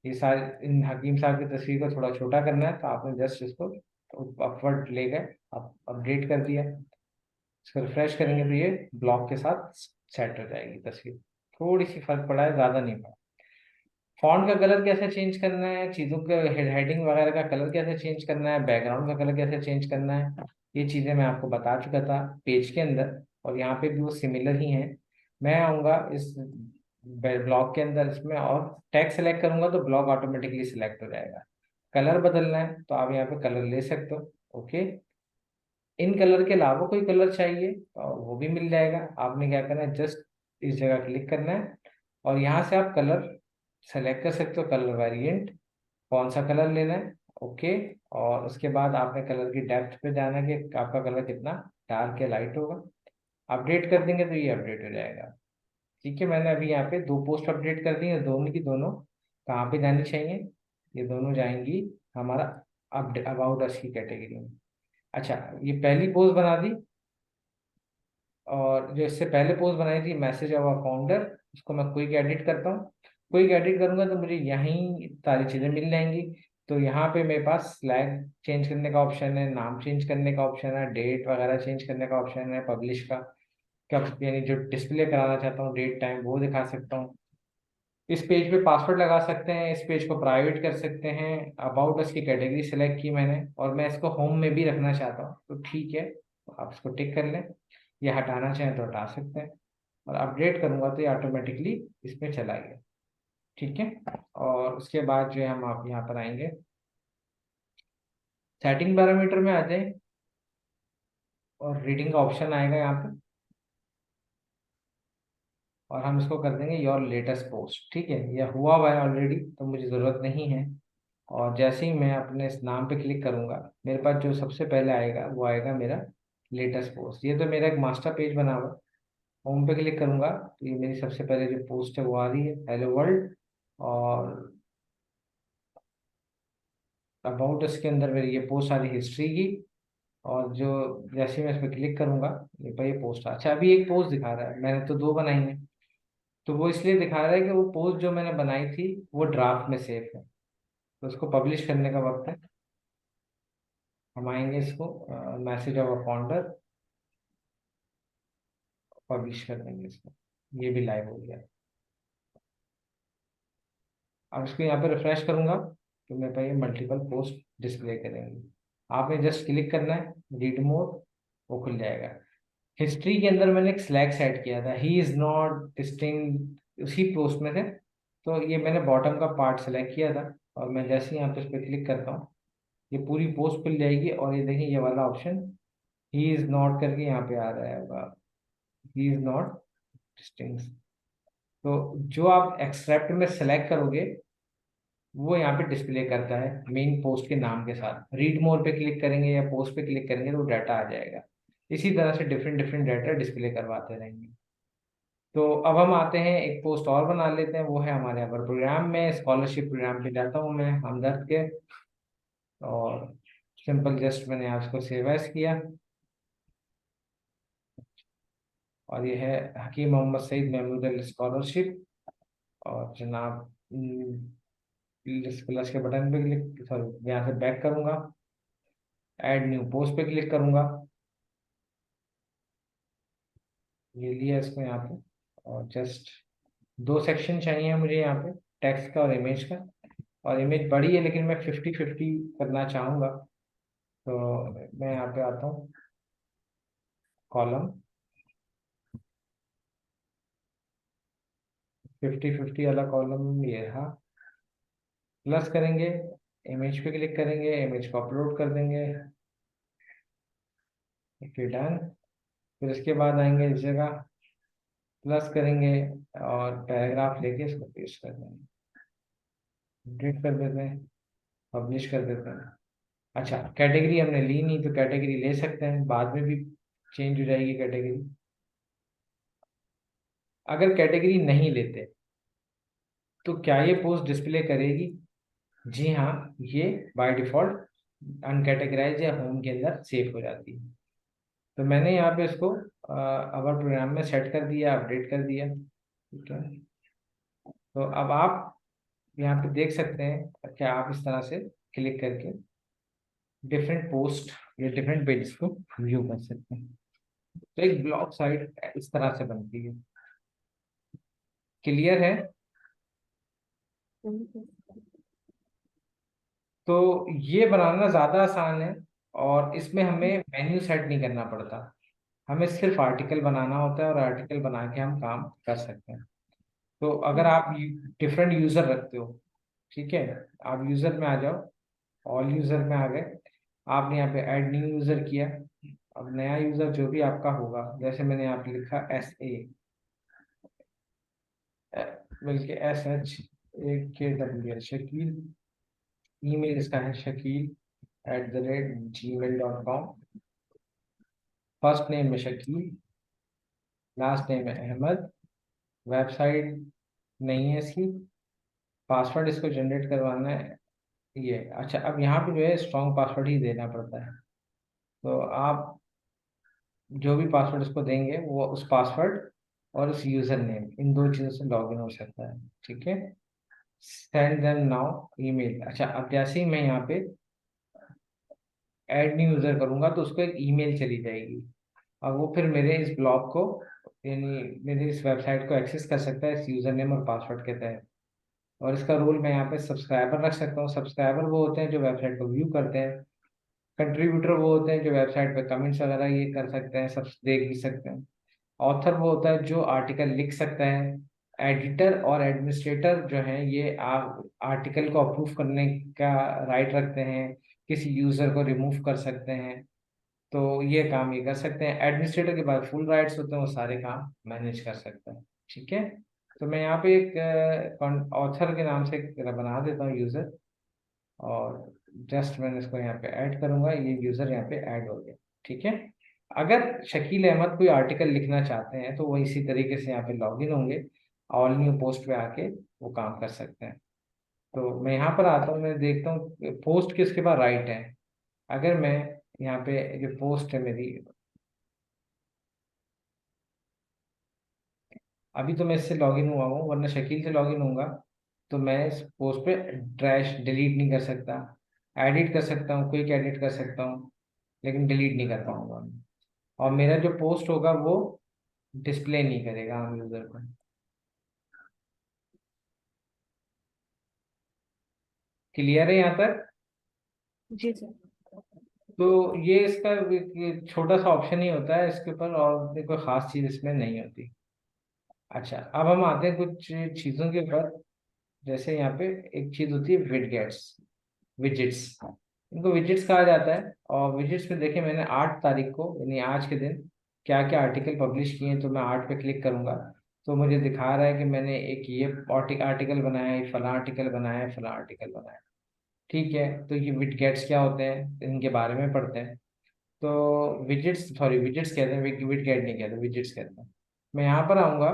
ये सारे इन हकीम साहब की तस्वीर को थोड़ा छोटा करना है तो आपने जस्ट इसको अपवर्ड ले गए, आप अपडेट कर दिया। इसको रिफ्रेश करेंगे तो ये ब्लॉक के साथ सेट हो जाएगी तस्वीर। थोड़ी सी फर्क पड़ा है, ज़्यादा नहीं पड़ा। फॉन्ट का कलर कैसे चेंज करना है, चीज़ों के हेडिंग वगैरह का कलर कैसे चेंज करना है, बैकग्राउंड का कलर कैसे चेंज करना है, ये चीज़ें मैं आपको बता चुका था पेज के अंदर, और यहाँ पे भी वो सिमिलर ही हैं। मैं आऊँगा इस ब्लॉक के अंदर इसमें, और टैग सेलेक्ट करूंगा तो ब्लॉक ऑटोमेटिकली सिलेक्ट हो जाएगा। कलर बदलना है तो आप यहाँ पे कलर ले सकते हो, ओके। इन कलर के अलावा कोई कलर चाहिए तो वो भी मिल जाएगा। आपने क्या करना है, जस्ट इस जगह क्लिक करना है और यहाँ से आप कलर सेलेक्ट कर सकते हो, कलर वेरिएंट कौन सा कलर लेना है। ओके। और उसके बाद आपने कलर की डेप्थ पे जाना है कि आपका कलर कितना डार्क या लाइट होगा। अपडेट कर देंगे तो ये अपडेट हो जाएगा। ठीक है, मैंने अभी यहाँ पे 2 पोस्ट अपडेट कर दी है, दोनों की दोनों कहाँ पे जानी चाहिए, ये दोनों जाएंगी हमारा अपडेट अबाउट अस की कैटेगरी में। अच्छा, ये पहली पोस्ट बना दी। और जो इससे पहले पोस्ट बनाई थी मैसेज ऑफ अ फाउंडर, उसको मैं क्विक एडिट करता हूँ। क्विक एडिट करूंगा तो मुझे यहीं सारी चीजें मिल जाएंगी। तो यहाँ पे मेरे पास फ्लैग चेंज करने का ऑप्शन है, नाम चेंज करने का ऑप्शन है, डेट वगैरह चेंज करने का ऑप्शन है, पब्लिश का कब यानी जो डिस्प्ले कराना चाहता हूँ डेट टाइम वो दिखा सकता हूँ। इस पेज पे पासवर्ड लगा सकते हैं, इस पेज को प्राइवेट कर सकते हैं। अबाउट अस की कैटेगरी सेलेक्ट की मैंने और मैं इसको होम में भी रखना चाहता हूँ तो ठीक है, तो आप इसको टिक कर लें। ये हटाना चाहें तो हटा सकते हैं। और अपडेट करूंगा तो ये ऑटोमेटिकली इसमें चला गया। ठीक है। और उसके बाद जो है हम आप यहाँ पर आएंगे, सेटिंग पैरामीटर में आ जाए और रीडिंग का ऑप्शन आएगा यहाँ पे। और हम इसको कर देंगे योर लेटेस्ट पोस्ट। ठीक है, यह हुआ हुआ है ऑलरेडी तो मुझे ज़रूरत नहीं है। और जैसे ही मैं अपने इस नाम पे क्लिक करूंगा, मेरे पास जो सबसे पहले आएगा वो आएगा मेरा लेटेस्ट पोस्ट। ये तो मेरा एक मास्टर पेज बना हुआ है। होम पे क्लिक करूंगा तो ये मेरी सबसे पहले जो पोस्ट है वो आ रही है, हेलो वर्ल्ड। और अबाउट इसके अंदर मेरी ये पोस्ट सारी हिस्ट्री की। और जो जैसे ही मैं इस पर क्लिक करूंगा, ये पर ये पोस्ट अच्छा अभी एक पोस्ट दिखा रहा है, मैंने तो 2 बनाई है। तो वो इसलिए दिखा रहा है कि वो पोस्ट जो मैंने बनाई थी वो ड्राफ्ट में सेव है, तो उसको पब्लिश करने का वक्त है। हम आएंगे इसको message of a founder, publish कर देंगे इसको। ये भी लाइव हो गया। अब इसको यहाँ पे रिफ्रेश करूंगा तो मेरे पास ये मल्टीपल पोस्ट डिस्प्ले करेंगे। आपने जस्ट क्लिक करना है, रीड मोर, वो खुल जाएगा। हिस्ट्री के अंदर मैंने एक स्लैग सेट किया था, ही इज नॉट डिस्टिंग, उसी पोस्ट में थे। तो ये मैंने बॉटम का पार्ट सेलेक्ट किया था। और मैं जैसे ही यहाँ पे इस पर क्लिक करता हूँ, ये पूरी पोस्ट खुल जाएगी। और ये देखिए ये वाला ऑप्शन ही इज नॉट करके यहाँ पे आ रहा है होगा, ही इज नॉट डिस्टिंग। तो जो आप एक्सट्रैक्ट में सेलेक्ट करोगे वो यहाँ पे डिस्प्ले करता है मेन पोस्ट के नाम के साथ। रीड मोर पे क्लिक करेंगे या पोस्ट पे क्लिक करेंगे तो डाटा आ जाएगा। इसी तरह से डिफरेंट डिफरेंट डाटा डिस्प्ले करवाते रहेंगे। तो अब हम आते हैं एक पोस्ट और बना लेते हैं, वो है हमारे यहाँ पर प्रोग्राम में, स्कॉलरशिप प्रोग्राम पे जाता हूँ मैं हमदर्द के। और सिंपल जस्ट मैंने यहाँ उसको सेव एज किया। और ये है हकीम मोहम्मद सईद मेमोरियल स्कॉलरशिप। और जनाब प्लस के बटन पे क्लिक, सॉरी यहाँ से बैक करूंगा, ऐड न्यू पोस्ट पे क्लिक करूंगा। ये लिया इसको यहाँ पे। और जस्ट 2 सेक्शन चाहिए मुझे यहाँ पे, टेक्स्ट का और इमेज का। और इमेज बड़ी है लेकिन मैं 50-50 करना चाहूँगा। तो मैं यहाँ पे आता हूँ, कॉलम 50-50 वाला कॉलम ये रहा। प्लस करेंगे, इमेज पे क्लिक करेंगे, इमेज को अपलोड कर देंगे। Okay done. फिर इसके बाद आएंगे इस जगह, प्लस करेंगे और पैराग्राफ लेके इसको पेस्ट कर देंगे, अपडेट कर देते हैं, पब्लिश कर देते हैं। अच्छा, कैटेगरी हमने ली नहीं तो कैटेगरी ले सकते हैं, बाद में भी चेंज हो जाएगी कैटेगरी। अगर कैटेगरी नहीं लेते तो क्या ये पोस्ट डिस्प्ले करेगी? जी हाँ, ये बाय डिफॉल्ट अनकैटेगराइज या होम के अंदर सेव हो जाती है। तो मैंने यहाँ पे इसको अवर प्रोग्राम में सेट कर दिया, अपडेट कर दिया। ठीक है। तो अब आप यहाँ पे देख सकते हैं कि आप इस तरह से क्लिक करके डिफरेंट पोस्ट या डिफरेंट पेजेस को व्यू कर सकते हैं। तो एक ब्लॉग साइट इस तरह से बनती है। क्लियर है? तो ये बनाना ज़्यादा आसान है। और इसमें हमें मेन्यू सेट नहीं करना पड़ता, हमें सिर्फ आर्टिकल बनाना होता है और आर्टिकल बना के हम काम कर सकते हैं। तो अगर आप डिफरेंट यूज़र रखते हो, ठीक है, आप यूज़र में आ जाओ, ऑल यूज़र में आ गए। आपने यहाँ पे ऐड न्यू यूज़र किया। अब नया यूज़र जो भी आपका होगा, जैसे मैंने यहाँ पे लिखा SA, बल्कि SHAKWL शकील। ईमेल इसका है shakil@gmail.com। फर्स्ट नेम में शकील, लास्ट नेम है अहमद। वेबसाइट नहीं है इसकी। पासवर्ड इसको जनरेट करवाना है ये। अच्छा, अब यहाँ पे जो है स्ट्रॉन्ग पासवर्ड ही देना पड़ता है। तो आप जो भी पासवर्ड इसको देंगे वो उस पासवर्ड और उस यूजर नेम, इन दो चीज़ों से लॉगिन हो सकता है। ठीक है। Send them now email. अच्छा, अब जैसे ही मैं यहाँ पे ऐड न्यू यूजर करूंगा तो उसको एक ईमेल चली जाएगी। अब वो फिर मेरे इस ब्लॉग को, यानी मेरे इस वेबसाइट को एक्सेस कर सकता है इस यूजर नेम और पासवर्ड के तहत। और इसका रोल मैं यहाँ पे सब्सक्राइबर रख सकता हूँ। सब्सक्राइबर वो होते हैं जो वेबसाइट को व्यू करते हैं। कंट्रीब्यूटर वो होते हैं जो वेबसाइट पे कमेंट्स वगैरह ये कर सकते हैं, सब देख भी सकते हैं। ऑथर वो होता है जो आर्टिकल लिख सकता है। एडिटर और एडमिनिस्ट्रेटर जो हैं ये आर्टिकल को अप्रूव करने का राइट रखते हैं, किसी यूजर को रिमूव कर सकते हैं। तो ये काम ये कर सकते हैं। एडमिनिस्ट्रेटर के बाद फुल राइट्स होते हैं, वो सारे काम मैनेज कर सकता है। ठीक है। तो मैं यहाँ पे एक ऑथर के नाम से एक बना देता हूँ यूजर। और जस्ट मैंने इसको यहाँ पे ऐड करूंगा, ये यूजर यहाँ पे ऐड हो गया। ठीक है। अगर शकील अहमद कोई आर्टिकल लिखना चाहते हैं तो वो इसी तरीके से यहाँ पे लॉगिन होंगे, ऑल न्यू पोस्ट पे आके वो काम कर सकते हैं। तो मैं यहाँ पर आता हूँ, मैं देखता हूँ पोस्ट किसके पास राइट है। अगर मैं यहाँ पे जो पोस्ट है मेरी, अभी तो मैं इससे लॉगिन हुआ हूँ, वरना शकील से लॉगिन होऊंगा तो मैं इस पोस्ट पे ड्रैश डिलीट नहीं कर सकता। एडिट कर सकता हूँ, क्विक एडिट कर सकता हूँ, लेकिन डिलीट नहीं कर पाऊंगा। और मेरा जो पोस्ट होगा वो डिस्प्ले नहीं करेगा आम यूजर को। क्लियर है यहाँ तक? जी सर। तो ये इसका एक छोटा सा ऑप्शन ही होता है इसके ऊपर, और कोई खास चीज इसमें नहीं होती। अच्छा, अब हम आते हैं कुछ चीजों के ऊपर। जैसे यहाँ पे एक चीज होती है विडगेट्स, विजिट्स। इनको विजिट्स कहा जाता है। और विजिट्स में देखिए मैंने 8 तारीख को, यानी आज के दिन, क्या क्या आर्टिकल पब्लिश किए हैं। तो मैं 8 पे क्लिक करूंगा तो मुझे दिखा रहा है कि मैंने एक ये आर्टिकल बनाया है, फला आर्टिकल बनाया है, फला आर्टिकल बनाया है। ठीक है। तो ये विडगेट्स क्या होते हैं इनके बारे में पढ़ते हैं। तो विजिट्स, सॉरी विजिट्स कहते हैं, विडगेट नहीं कहते, विजिट्स कहते हैं। मैं यहाँ पर आऊंगा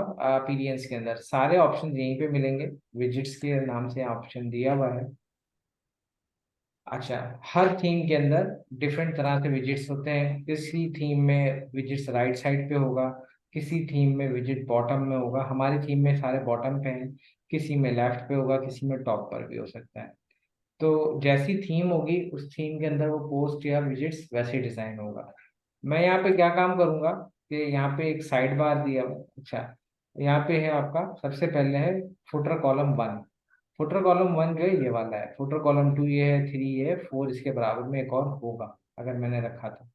पीडीएफ के अंदर, सारे ऑप्शन यहीं पे मिलेंगे। विजिट्स के नाम से ऑप्शन दिया हुआ है। अच्छा, हर थीम के अंदर डिफरेंट तरह के विजिट्स होते हैं। किसी थीम में विजिट्स राइट साइड पे होगा, किसी थीम में विजिट बॉटम में होगा। हमारी थीम में सारे बॉटम पे हैं। किसी में लेफ्ट पे होगा, किसी में टॉप पर भी हो सकता है। तो जैसी थीम होगी उस थीम के अंदर वो पोस्ट या विजिट्स वैसे डिजाइन होगा। मैं यहाँ पे क्या काम करूंगा कि यहाँ पे एक साइड बार दिया हुआ है। अच्छा, यहाँ पे है आपका, सबसे पहले है फुटर कॉलम 1। फुटर कॉलम 1 जो है ये वाला है। फुटर कॉलम 2 ये है, 3 ये है, 4 इसके बराबर में एक और होगा अगर मैंने रखा था।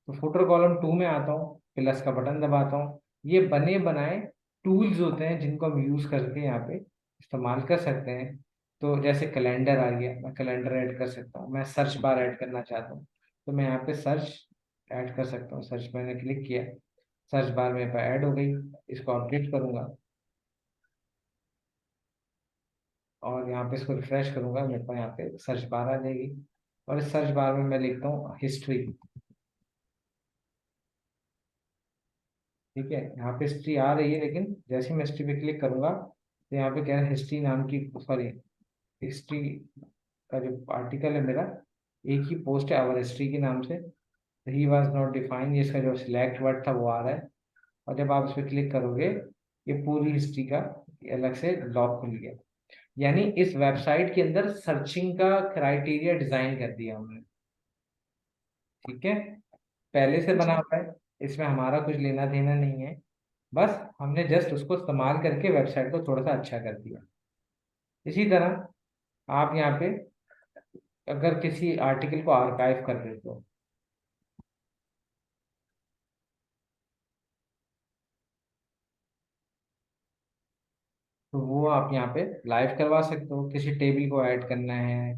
तो फुटर कॉलम 2 में आता हूँ, प्लस का बटन दबाता हूँ। ये बने बनाए टूल्स होते हैं जिनको हम यूज करके यहाँ पे इस्तेमाल कर सकते हैं। तो जैसे कैलेंडर आ गया, मैं कैलेंडर ऐड कर सकता हूँ। मैं सर्च बार ऐड करना चाहता हूँ तो मैं यहाँ पे सर्च ऐड कर सकता हूँ। सर्च मैंने क्लिक किया, सर्च बार मेरे पास ऐड हो गई। इसको अपडेट करूंगा और यहाँ पे इसको रिफ्रेश करूंगा, मेरे पास यहाँ पे सर्च बार आ जाएगी। और इस सर्च बार में मैं लिखता हूँ हिस्ट्री। ठीक है, यहाँ पे हिस्ट्री आ रही है, लेकिन जैसे ही मैं हिस्ट्री पे क्लिक करूंगा तो यहाँ पे क्या है, हिस्ट्री नाम की, सॉरी, हिस्ट्री का जो आर्टिकल है मेरा, एक ही पोस्ट है आवर हिस्ट्री के नाम से। ही वॉज नॉट डिफाइंड, ये इसका जो सिलेक्ट वर्ड था वो आ रहा है। और जब आप इस पर क्लिक करोगे ये पूरी हिस्ट्री का अलग से लॉक खुल गया। यानी इस वेबसाइट के अंदर सर्चिंग का क्राइटेरिया डिजाइन कर दिया हमने। ठीक है। पहले से बना जी। हुआ है, इसमें हमारा कुछ लेना देना नहीं है। बस हमने जस्ट उसको इस्तेमाल करके वेबसाइट को थोड़ा सा अच्छा कर दिया। इसी तरह आप यहाँ पे अगर किसी आर्टिकल को आर्काइव कर देते हो तो वो आप यहाँ पे लाइव करवा सकते हो। किसी टेबल को ऐड करना है,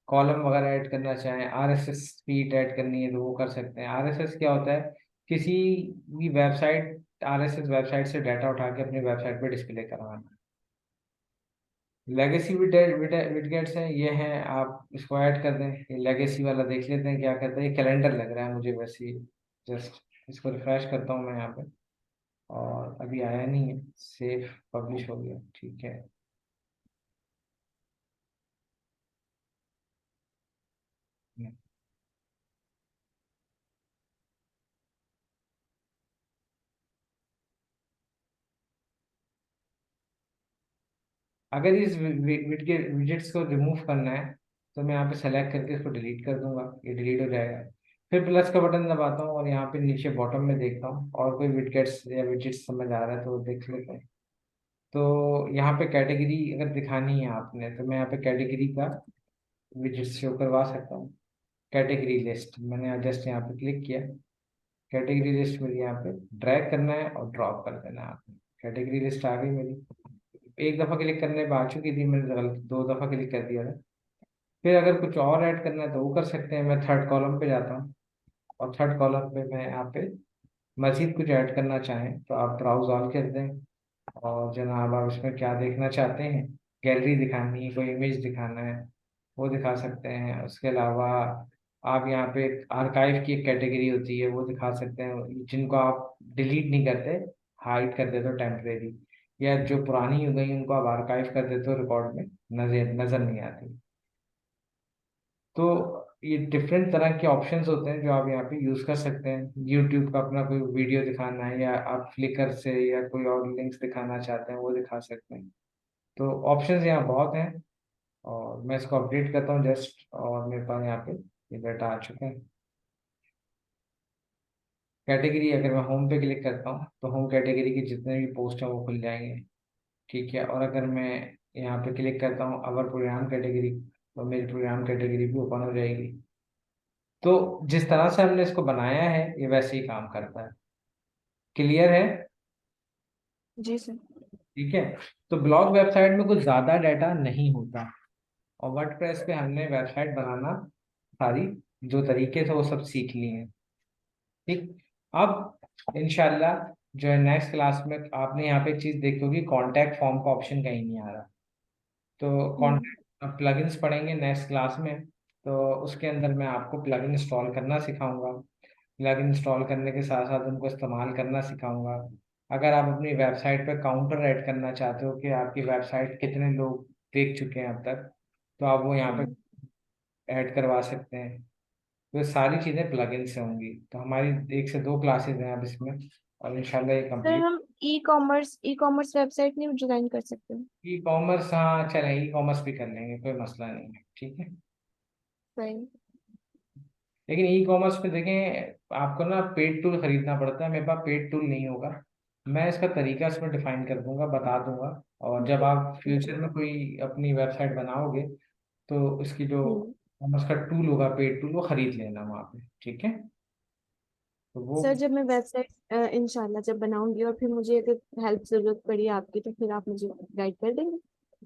कॉलम वगैरह ऐड करना चाहें, आरएसएस फीड ऐड करनी है तो वो कर सकते हैं। आरएसएस क्या होता है, किसी भी वेबसाइट, आरएसएस वेबसाइट से डाटा उठा के अपनी वेबसाइट पे डिस्प्ले करवाना। लेगेसी विडगेट्स हैं, ये हैं, आप इसको ऐड कर दें। ये लेगेसी वाला देख लेते हैं क्या कहता है, ये कैलेंडर लग रहा है मुझे वैसे ही। जस्ट इसको रिफ्रेश करता हूँ मैं यहाँ पे, और अभी आया नहीं है। सेफ पब्लिश हो गया, ठीक है। अगर इस विजेट्स को रिमूव करना है तो मैं यहाँ पे सेलेक्ट करके इसको डिलीट कर दूंगा, ये डिलीट हो जाएगा। फिर प्लस का बटन दबाता हूँ और यहाँ पे नीचे बॉटम में देखता हूँ और कोई विडगेट्स या विजेट्स समझ आ रहा है तो वो देख लेते हैं। तो यहाँ पे कैटेगरी अगर दिखानी है आपने तो मैं यहाँ पे कैटेगरी का विजेट्स शो करवा सकता हूँ। कैटेगरी लिस्ट मैंने जस्ट यहाँ पे क्लिक किया, कैटेगरी लिस्ट मेरी यहाँ पे ड्रैग करना है और ड्रॉप कर देना है आपने। कैटेगरी लिस्ट आ गई मेरी। एक दफ़ा क्लिक करने पे आ चुकी थी, मैंने गलत 2 दफ़ा क्लिक कर दिया था। फिर अगर कुछ और ऐड करना है तो वो कर सकते हैं। मैं थर्ड कॉलम पे जाता हूँ और थर्ड कॉलम पे मैं यहाँ पे मजीद कुछ ऐड करना चाहें तो आप ब्राउज ऑल कर दें। और जनाब आप इसमें क्या देखना चाहते हैं, गैलरी दिखानी है, कोई इमेज दिखाना है, वो दिखा सकते हैं। उसके अलावा आप यहाँ पे आर्काइव की एक कैटेगरी होती है, वो दिखा सकते हैं, जिनको आप डिलीट नहीं करते, हाइड कर देते हो टेम्परेरी, या जो पुरानी हो गई उनको आप आर्काइव कर देते हो, रिकॉर्ड में नजर नजर नहीं आती। तो ये डिफरेंट तरह के ऑप्शंस होते हैं जो आप यहाँ पे यूज़ कर सकते हैं। यूट्यूब का अपना कोई वीडियो दिखाना है, या आप फ्लिकर से या कोई और लिंक्स दिखाना चाहते हैं, वो दिखा सकते हैं। तो ऑप्शंस यहाँ बहुत हैं, और मैं इसको अपडेट करता हूँ जस्ट, और मेरे पास यहाँ पे ये डाटा आ चुके हैं। कैटेगरी अगर मैं होम पे क्लिक करता हूँ तो होम कैटेगरी के जितने भी पोस्ट हैं वो खुल जाएंगे, ठीक है। और अगर मैं यहाँ पे क्लिक करता हूँ अवर प्रोग्राम कैटेगरी, तो मेरी प्रोग्राम कैटेगरी भी ओपन हो जाएगी। तो जिस तरह से हमने इसको बनाया है ये वैसे ही काम करता है। क्लियर है? जी सर। ठीक है। तो ब्लॉग वेबसाइट में कुछ ज़्यादा डाटा नहीं होता, और वर्डप्रेस पे हमने वेबसाइट बनाना सारी जो तरीके थे वो सब सीख लिए हैं। ठीक। अब इंशाल्लाह जो है नेक्स्ट क्लास में आपने यहाँ पे एक चीज़ देखी होगी, कॉन्टैक्ट फॉर्म का ऑप्शन कहीं नहीं आ रहा। तो हम्म। कॉन्टैक्ट प्लगइन्स पढ़ेंगे नेक्स्ट क्लास में, तो उसके अंदर मैं आपको प्लगइन इंस्टॉल करना सिखाऊंगा। प्लग इंस्टॉल करने के साथ साथ उनको इस्तेमाल करना सिखाऊंगा। अगर आप अपनी वेबसाइट पर काउंटर ऐड करना चाहते हो कि आपकी वेबसाइट कितने लोग देख चुके हैं अब तक, तो आप वो यहाँ पे हम्म। ऐड करवा सकते हैं। तो ये सारी चीज़ें प्लगइन से होंगी। तो हमारी 1 से 2 क्लासेज हैं अब इसमें, और इंशाल्लाह ये सर कंप्लीट। हम ई कॉमर्स वेबसाइट नहीं डिजाइन कर सकते? ई कॉमर्स, हाँ चलें, ई कॉमर्स भी कर लेंगे, कोई मसला नहीं है, ठीक है। सही। लेकिन ई कॉमर्स पे देखें आपको ना पेड टूल खरीदना पड़ता है, मेरे पास पेड टूल नहीं होगा। मैं इसका तरीका इसमें डिफाइन कर दूंगा, बता दूंगा। और जब आप फ्यूचर में कोई अपनी वेबसाइट बनाओगे तो उसकी जो हम्म। कॉमर्स का टूल होगा, पेड टूल, वो खरीद लेना वहाँ पे, ठीक है। तो वो, सर जब मैं वेबसाइट इंशाल्लाह जब बनाऊंगी और फिर मुझे अगर हेल्प जरूरत पड़ी आपकी तो फिर आप मुझे गाइड कर देंगे?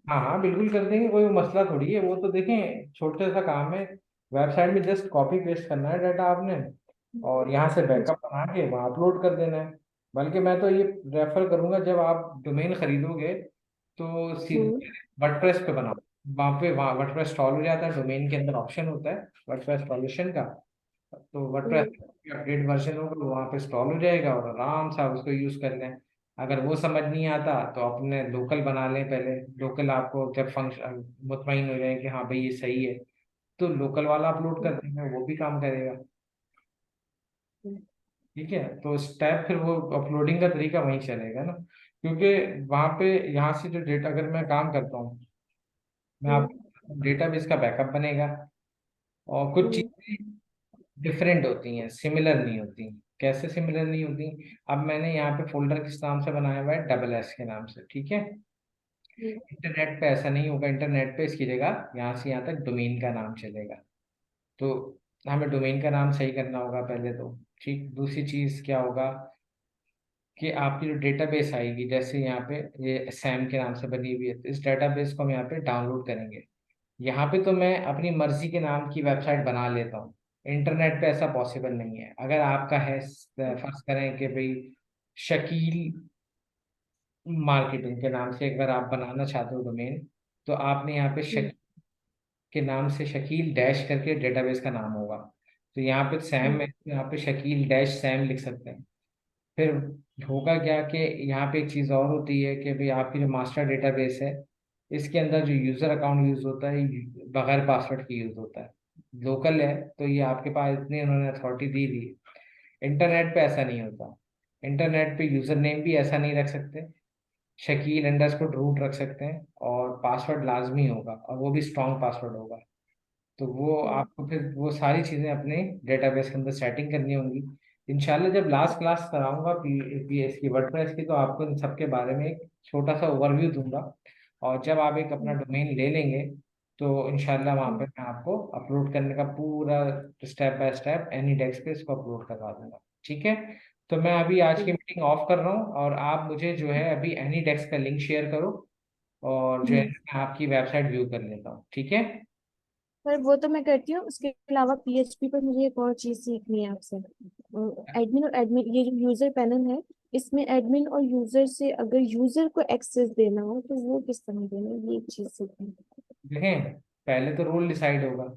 हाँ हाँ बिल्कुल कर देंगे, कोई मसला थोड़ी है वो। तो देखें छोटे सा काम है, वेबसाइट में जस्ट कॉपी पेस्ट करना है डाटा आपने, और यहाँ से जी। बैकअप बना के वहाँ अपलोड कर देना है। बल्कि मैं तो ये रेफर करूंगा, जब आप डोमेन खरीदोगे तो हम्म। सीधे वर्डप्रेस पे बनाओ। वहाँ पे वहाँ वर्डप्रेस इंस्टॉल हो जाता है, डोमेन के अंदर ऑप्शन होता है वर्डप्रेस इंस्टॉलेशन का। तो वर्डप्रेस हम्म। अपडेट वर्जन होगा वो वहाँ पे इंस्टॉल हो जाएगा, और आराम से आप उसको यूज़ कर लें। अगर वो समझ नहीं आता तो अपने लोकल बना लें पहले। लोकल आपको जब फंक्शन मुतमईन हो जाए कि हाँ भाई ये सही है, तो लोकल वाला अपलोड कर देंगे, वो भी काम करेगा। हम्म। ठीक है। तो स्टेप फिर वो अपलोडिंग का तरीका वहीं चलेगा ना, क्योंकि वहाँ पे यहाँ से जो डेटा अगर मैं काम करता हूँ, मैं आप हम्म। डेटाबेस का बैकअप बनेगा, और कुछ हम्म। चीज़ें डिफरेंट होती हैं, सिमिलर नहीं होती। कैसे सिमिलर नहीं होती? अब मैंने यहाँ पे फोल्डर किस नाम से बनाया हुआ है, डबल एस के नाम से, ठीक है। हम्म। इंटरनेट पे ऐसा नहीं होगा, इंटरनेट पे इसकी जगह यहाँ से यहाँ तक डोमेन का नाम चलेगा। तो हमें डोमेन का नाम सही करना होगा पहले तो। ठीक। दूसरी चीज़ क्या होगा कि आपकी जो डेटाबेस आएगी, जैसे यहाँ पे ये सैम के नाम से बनी हुई है, तो इस डेटाबेस को हम यहाँ पे डाउनलोड करेंगे। यहाँ पे तो मैं अपनी मर्जी के नाम की वेबसाइट बना लेता हूँ, इंटरनेट पे ऐसा पॉसिबल नहीं है। अगर आपका है, फर्ज करें कि भाई शकील मार्केटिंग के नाम से एक बार आप बनाना चाहते हो डोमेन, तो आपने यहाँ पे हम्म, शकील के नाम से शकील डैश करके डेटाबेस का नाम होगा। तो यहाँ पे सैम है, यहाँ पे शकील डैश सैम लिख सकते हैं। फिर होगा क्या कि यहाँ पे एक चीज़ और होती है कि भाई आपकी जो मास्टर डेटाबेस है, इसके अंदर जो यूज़र अकाउंट यूज़ होता है बगैर पासवर्ड के यूज़ होता है। लोकल है तो ये आपके पास इतनी उन्होंने अथॉरिटी दी दी है। इंटरनेट पे ऐसा नहीं होता। इंटरनेट पे यूज़र नेम भी ऐसा नहीं रख सकते, शकील अंडरस्कोर रूट रख सकते हैं, और पासवर्ड लाजमी होगा और वो भी स्ट्रॉन्ग पासवर्ड होगा। तो वो हम्म, आपको फिर वो सारी चीज़ें अपने डेटाबेस के अंदर सेटिंग करनी होंगी। इंशाल्लाह जब लास्ट क्लास कराऊंगा पीएस की वर्डप्रेस की, तो आपको इन सब के बारे में एक छोटा सा ओवरव्यू दूंगा। और जब आप एक अपना हम्म, डोमेन ले लेंगे, तो इंशाल्लाह वहाँ पे हम्म, मैं आपको अपलोड करने का पूरा step by step any desk पे इसको अपलोड करवा दूंगा। ठीक है। तो मैं अभी आज की हम्म, मीटिंग ऑफ कर रहा हूँ, और आप मुझे जो है अभी एनी डेस्क का लिंक शेयर करो, और जो है हम्म। मैं आपकी वेबसाइट व्यू कर लेता हूँ। ठीक है। पर वो तो मैं करती हूँ, उसके अलावा पीएचपी पर मुझे एक और चीज सीखनी है आपसे। एडमिन और एडमिन, ये जो यूजर पैनल है, इसमें एडमिन और यूजर से अगर यूजर को एक्सेस देना हो तो वो किस तरह देना है, ये एक चीज सीखनी है। देखें, पहले तो रोल डिसाइड होगा।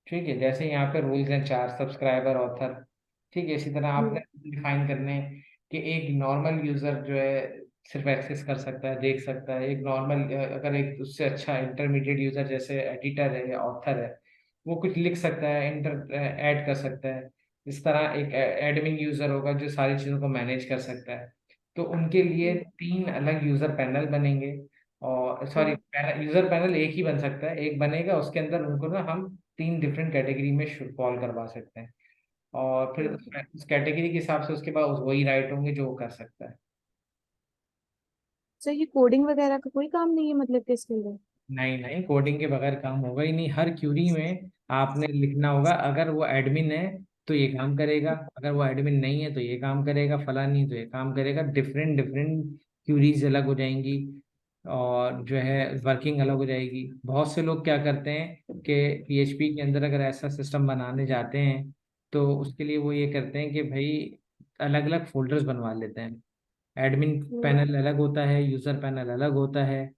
ठीक है, जैसे यहाँ पे रूल्स हैं चार: सब्सक्राइबर, ऑथर। ठीक है, इसी तरह आपने हम्म, डिफाइन करने हैं कि एक नॉर्मल यूजर जो है सिर्फ एक्सेस कर सकता है, देख सकता है। एक नॉर्मल, अगर एक उससे अच्छा इंटरमीडिएट यूजर जैसे एडिटर है या ऑथर है, वो कुछ लिख सकता है, इंटर ऐड कर सकता है। इस तरह एक एडमिन यूजर होगा जो सारी चीज़ों को मैनेज कर सकता है। तो उनके लिए हम्म, तीन अलग यूजर पैनल बनेंगे। और सॉरी, हम्म, यूजर पैनल एक ही बन सकता है, एक बनेगा, उसके अंदर उनको ना हम तीन डिफरेंट कैटेगरी में फॉल करवा सकते हैं। और फिर हम्म। उस कैटेगरी के हिसाब से उसके पास वही राइट होंगे जो वो कर सकता है। सर ये कोडिंग वगैरह का कोई काम नहीं है मतलब कि इसके अंदर? नहीं नहीं, कोडिंग के बगैर काम होगा ही नहीं। हर क्यूरी में आपने लिखना होगा, अगर वो एडमिन है तो ये काम करेगा, अगर वो एडमिन नहीं है तो ये काम करेगा, फला नहीं तो ये काम करेगा। डिफरेंट डिफरेंट क्यूरीज अलग हो जाएंगी, और जो है वर्किंग अलग हो जाएगी। बहुत से लोग क्या करते हैं कि पीएचपी के अंदर अगर ऐसा सिस्टम बनाने जाते हैं, तो उसके लिए वो ये करते हैं कि भाई अलग अलग फोल्डर्स बनवा लेते हैं। एडमिन हम्म, पैनल अलग होता है, यूजर पैनल अलग होता है,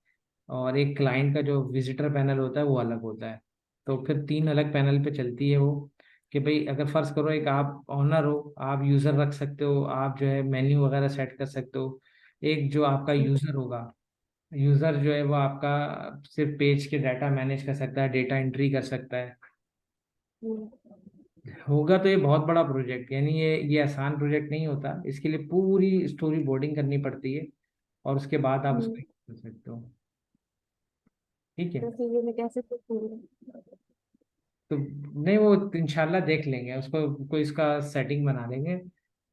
और एक क्लाइंट का जो विजिटर पैनल होता है वो अलग होता है। तो फिर तीन अलग पैनल पे चलती है वो, कि भाई अगर फर्ज करो एक आप ऑनर हो, आप यूज़र रख सकते हो, आप जो है मेन्यू वगैरह सेट कर सकते हो। एक जो आपका हम्म, यूज़र होगा, यूज़र जो है वो आपका सिर्फ पेज के डाटा मैनेज कर सकता है, डेटा एंट्री कर सकता है। हम्म, होगा तो ये बहुत बड़ा प्रोजेक्ट, यानी ये आसान प्रोजेक्ट नहीं होता। इसके लिए पूरी स्टोरी बोर्डिंग करनी पड़ती है, और उसके बाद आप हम्म। उसको कर सकते हो। ठीक है। तो फिर ये मैं कैसे करूँ? तो नहीं, वो इंशाल्लाह देख लेंगे उसको, कोई इसका सेटिंग बना लेंगे।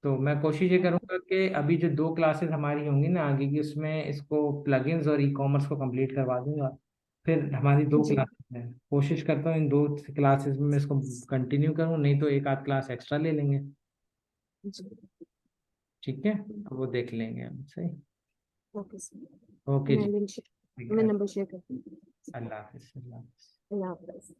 तो मैं कोशिश ये करूंगा कि अभी जो दो क्लासेस हमारी होंगी ना आगे की, उसमें इसको प्लगइन्स और ई कॉमर्स को कंप्लीट करवा दूंगा। फिर हमारी दो जी, क्लासेस हैं, कोशिश करता हूँ इन दो क्लासेस में मैं इसको कंटिन्यू करूँ, नहीं तो एक आध क्लास एक्स्ट्रा ले लेंगे। जी। ठीक है, तो वो देख लेंगे हम। सही। Okay sir. ओके जी। मैं लिंक ठीक मैं है। नंबर शेयर करती हूँ। अल्लाह हाफिज़। अल्लाह हाफिज़। अल्लाह हाफ़िज़।